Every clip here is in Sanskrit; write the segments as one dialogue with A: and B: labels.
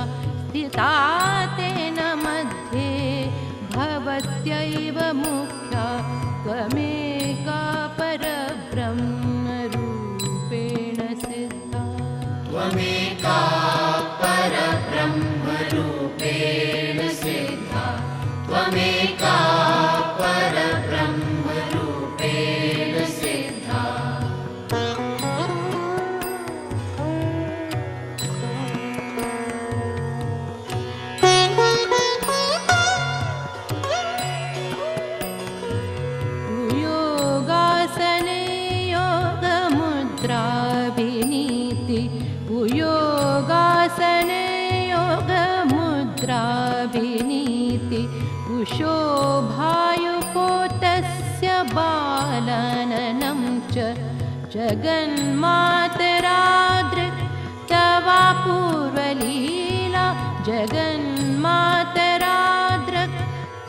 A: स्थिता तेन मध्ये भवत्यैव मुख्या त्वमेका परब्रह्मरूपेण सिद्धा
B: त्वमेका परब्रह्मरूपेण सिद्धा त्वमेका परब्रह्मरूपेण सिद्धा
A: योगासने योगमुद्राभिनीति योगासने योगमुद्राभिनीति उशोभायुपोतस्य बालाननं च जगन्मातरादृक् तवा पूर्वलीला जगन्मातरादृक्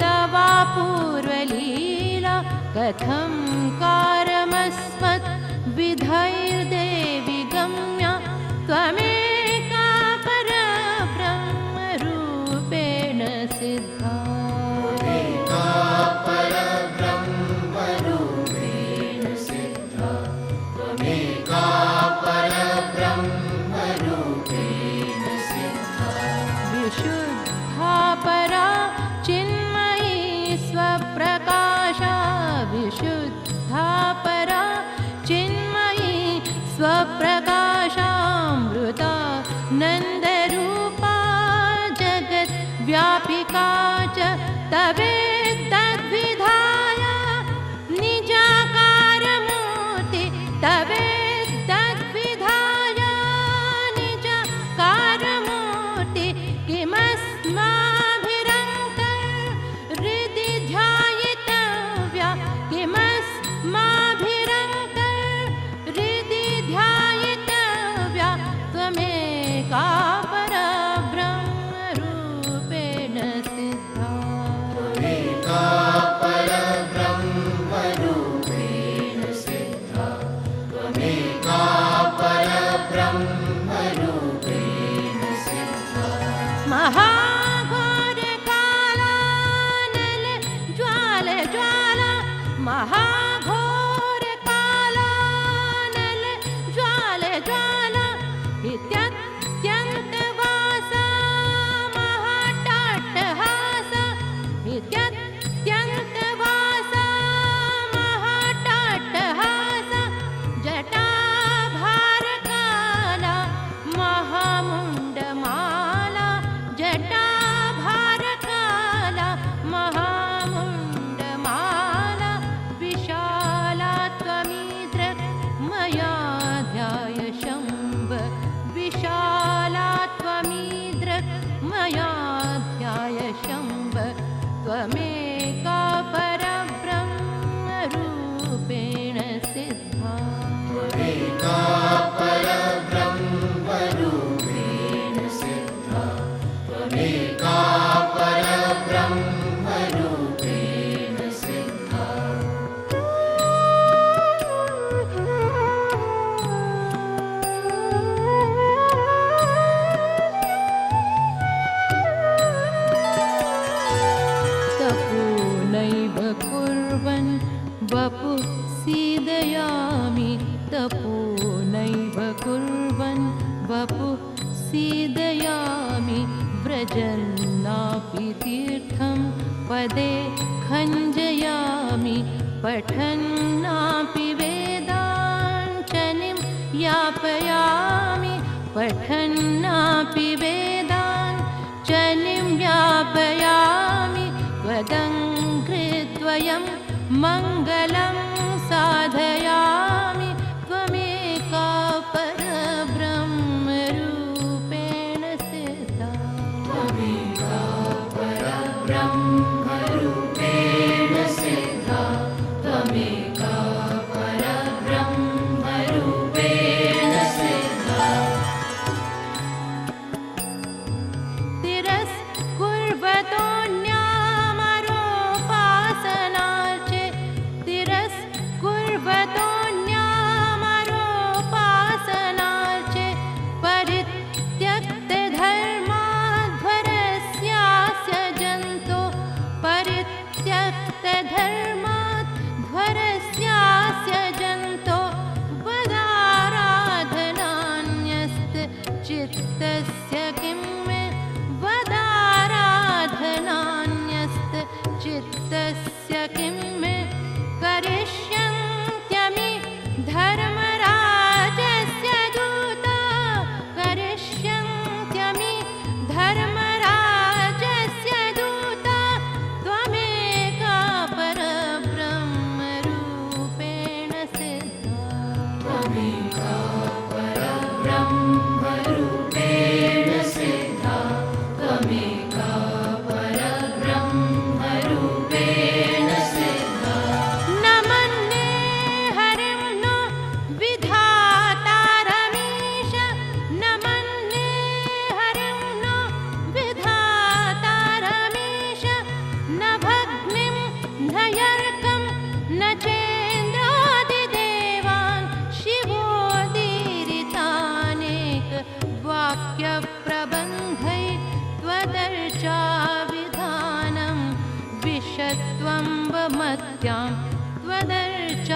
A: तवा पूर्वलीला कथं कारमस्मत् विधैर्देवि गम्या त्वमेका परब्रह्मरूपेण सिद्धा
B: त्वमेका परब्रह्मरूपेण सिद्धा त्वमेका परब्रह्मरूपेण सिद्धा
A: विशुद्धा परा चिन्मयी स्वप्रकाशा विशुद्धा परा चिन्मयी स्वप्रकाशामृता नन्दरूपा जगद्व्यापिका च तवेत्तद्विधाय निजाकारमूर्ति तवेत्तद्विधाय निजाकारमूर्ति किमस्माभिरन्तर्हृदि ध्यायितव्या किमस्माभिरन्तर्हृदि ध्यायितव्या त्वमेका परब्रह्मरूपेण सिद्धा
B: त्वमेका परब्रह्मरूपेण सिद्धा त्वमेका परब्रह्मरूपेण सिद्धा
A: महाघोरकालानल ज्वाल ज्वाला महाघोरकालानल ज्वाल ज्वाला इत्यत्यन्तवासा महाटाट्टहासा इत्यत्यन्तवासा महाटाट्टहासा जटाभारकाला महामुण्डमाला जटाभारकाला महामुण्डमाला विशाला त्वमीदृक् मया ध्याय शम्भ विशाला त्वमीदृक् मया ध्याय शम्भ त्वमेका परब्रह्मरूपेण सिद्धा
B: त्वमेका परब्रह्मरूपेण सिद्धा त्वमेका परब्रह्मरूपेण सिद्धा
A: तपो नैव कुर्वन् वपुः सीदयामि तपो नैव कुर्वन् वपुः सीदयामि व्रजन्नापि तीर्थं पदे खञ्जयामि पठन्नापि वेदाञ्चनिं यापयामि पठन्नापि वेदाञ्चनिं यापयामि त्वदङ्घ्रिद्वयं मङ्गलं साधयामि त्वमेका परब्रह्मरूपेण सिद्धा
B: त्वमेका परब्रह्मरूपेण सिद्धा त्वमेका परब्रह्मरूपेण सिद्धा
A: तिरस्कुर्वतोऽन्यामरोपासना चेत् तिरस्कुर्वतोऽन्यामरोपासना मत्यां त्वदर्चाभिधानं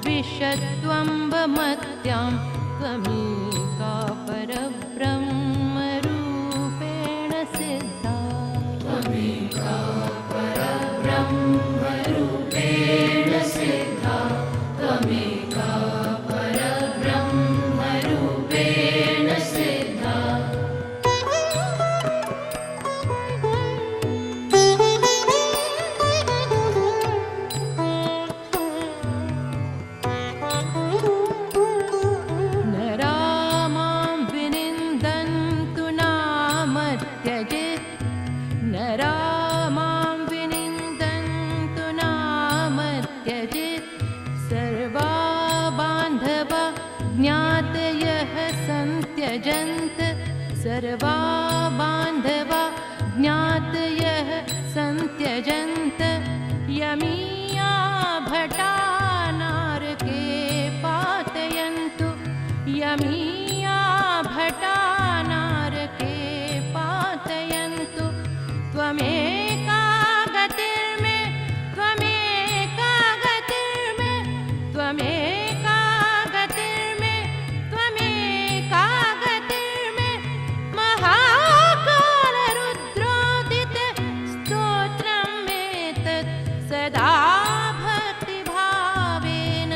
A: विशत्वम्बमत्यां त्वमेका परब्रह्मरूपेण सिद्धा
B: त्वमेका परब्रह्मरूपेण सिद्धा त्वमेका परब्रह्मरूपेण सिद्धा
A: सर्वा बान्धवा ज्ञातयः सन्त्यजन्त यमीया भटा नारके पातयन्तु यमीया भटा नारके पातयन्तु त्वमेका गतिर्मे त्वमेका गतिर्मे त्वमेका गतिर्मे त्वमेका गतिर्मे महाकालरुद्रोदित स्तोत्रमेतत् सदा भक्तिभावेन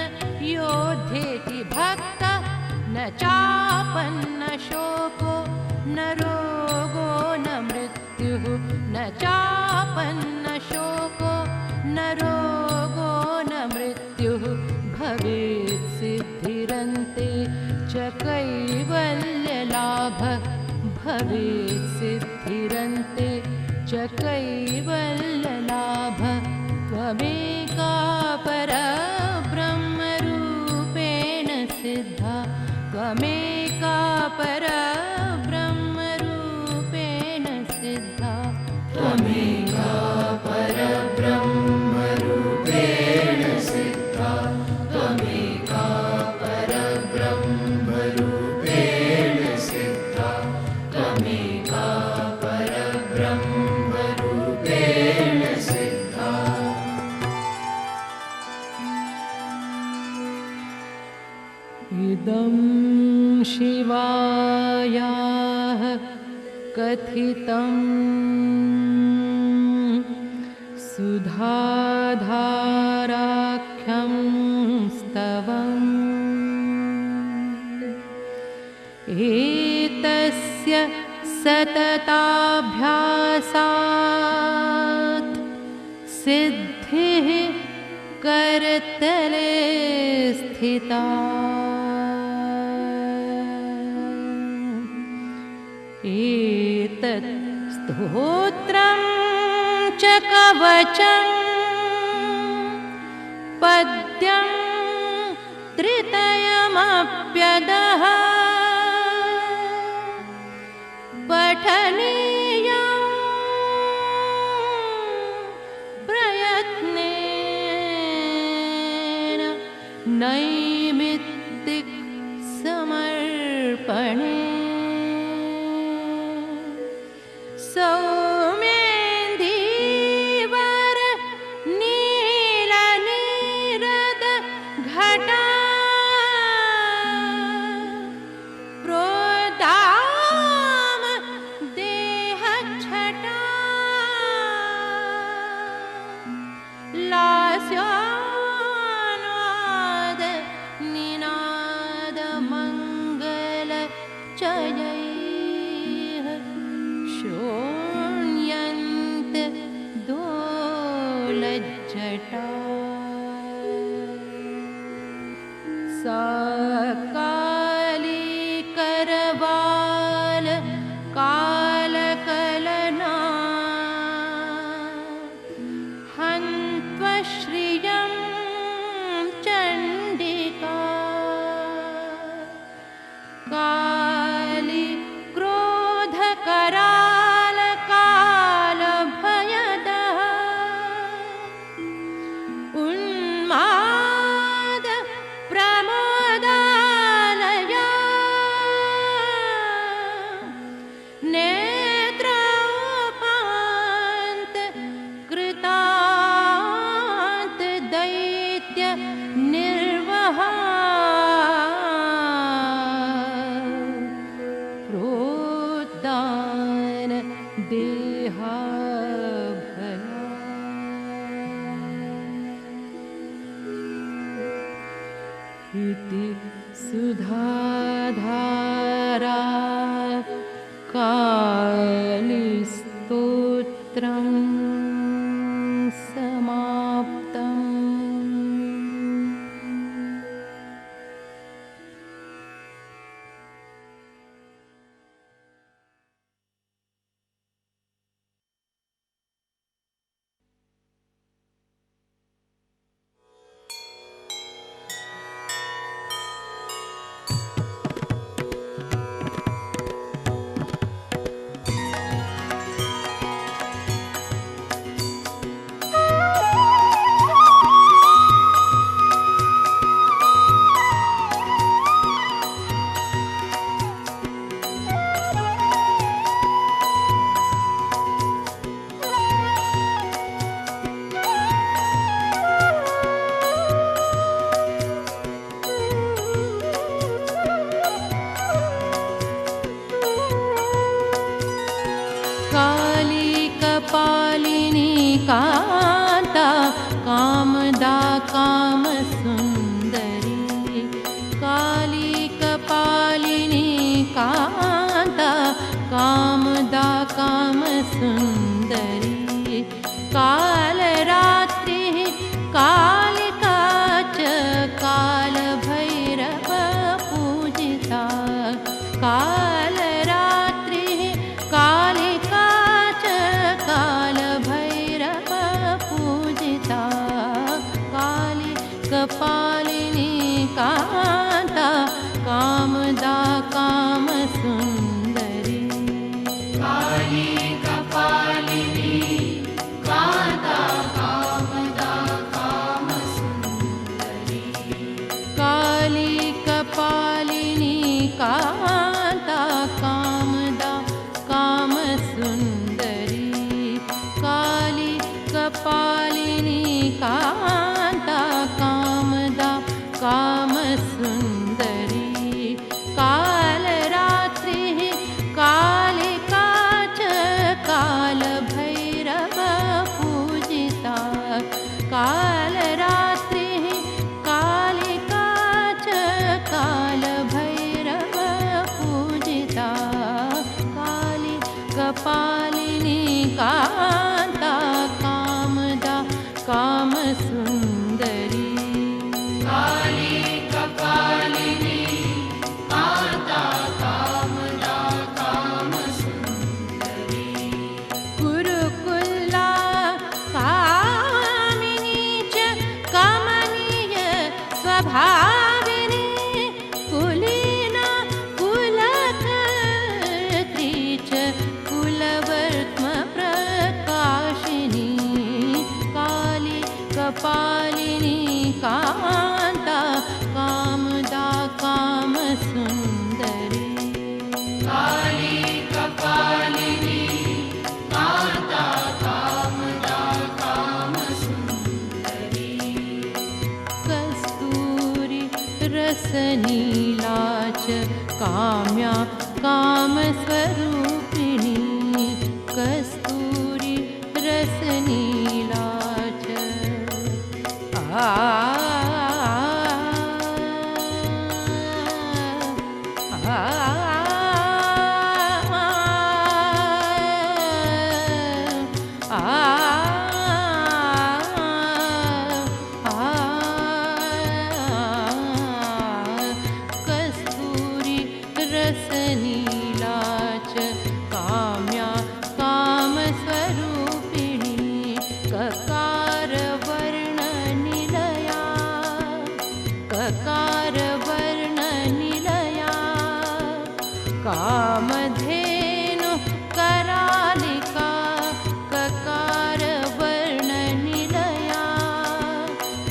A: योद्धेति भक्तः न चापन्न शोको न रोगो न मृत्युः न चापन्न शोको न रोगो न मृत्युः भवेत् सिद्धिरन्ते च कैवल्यलाभः भवेत् सिद्धिरन्ते च कैवल्यलाभः त्वमेका परब्रह्मरूपेण सिद्धा त्वमेका परब्रह्मरूपेण सिद्धा
B: त्वमेका परब्रह्मरूपेण सिद्धा त्वमेका परब्रह्मरूपेण सिद्धा त्वमेका परब्रह्मरूपेण सिद्धा
A: इदं शिवायाः कथितं सुधाधाराख्यं स्तवम् एतस्य सतताभ्यासात् सिद्धिः करतले स्थिता एतत् स्तोत्रं च कवचं पद्यं त्रितयमप्यदः पठनीयं प्रयत्नेन नैमित्तिक समर्पणे सौमेन्दीवर नीलनीरद घटा प्रोदाम देहच्छटा लास्यानुवाद निनाद मङ्गल चयैः शोण्यन्त दोलज्जटा सकाली करवाल कालकलना हन्त्वश्रियं चण्डिका काली क्रोधकराल कालभयदः देहाभया इति सुधाधारा कालिस्तोत्रम् समाप्तम्। कांता कामदा कामसुंदरी काली कपालिनी कांता कामदा कामसुंदरी कालरात्रि कालिका च कालभैरव पूजिता कालरात्रि कालिका च कालभैरव पूजिता काली कपालिनी कांता कामदा कामसुंदरी
B: काली कपालिनी कांता कामदा कामसुंदरी
A: काली कपालिनी कांता कामदा कामसुंदरी काली कपालिनी कांता कामदा कामसुंदरी कालरात्रि कालिका च कालभैरव पूजिता कालरात्रि कालिका च कालभैरव पूजिता काली कपालिनी कांता कामदा कामसुंदरी
B: काली कपालिनी कांता कामदा कामसुंदरी
A: गुरुकुला कामिनी च कमनीय स्वभाविनी कुलीना कुलकर्त्री च कुलवर्त्म प्रकाशिनी काली कपालिनी कांता कामदा कामसुंदरी
B: काली कपालिनी कांता कामदा कामसुंदरी
A: कस्तूरी रसनीला च काम्या कामस्वरूपिणी कस्तूरी रसनीला च कस्तूरी रसनीला च काम्या कामस्वरूपिणी ककारवर्णनिलया ककारवर्णनिलया कामधेनु करालिका ककारवर्णनिलया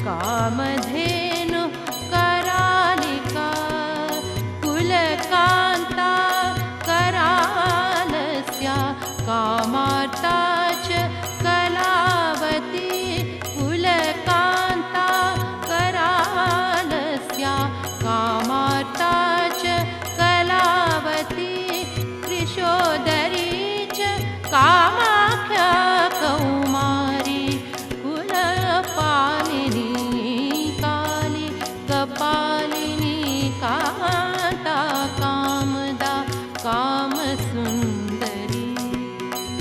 A: कामधेनु करालिका कुलकान्ता करालस्या कामार्ता च कलावती कुलकान्ता करालस्या कामार्ता च कलावती त्रिशोदरी च कामाख्या कौमारी कुलपालिनी काली कपालिनी कांता कामदा कामसुंदरी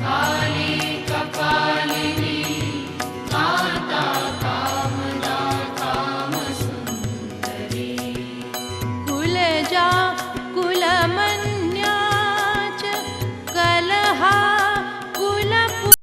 B: काली कपालिनी कांता कामदा कामसुंदरी
A: कुलजा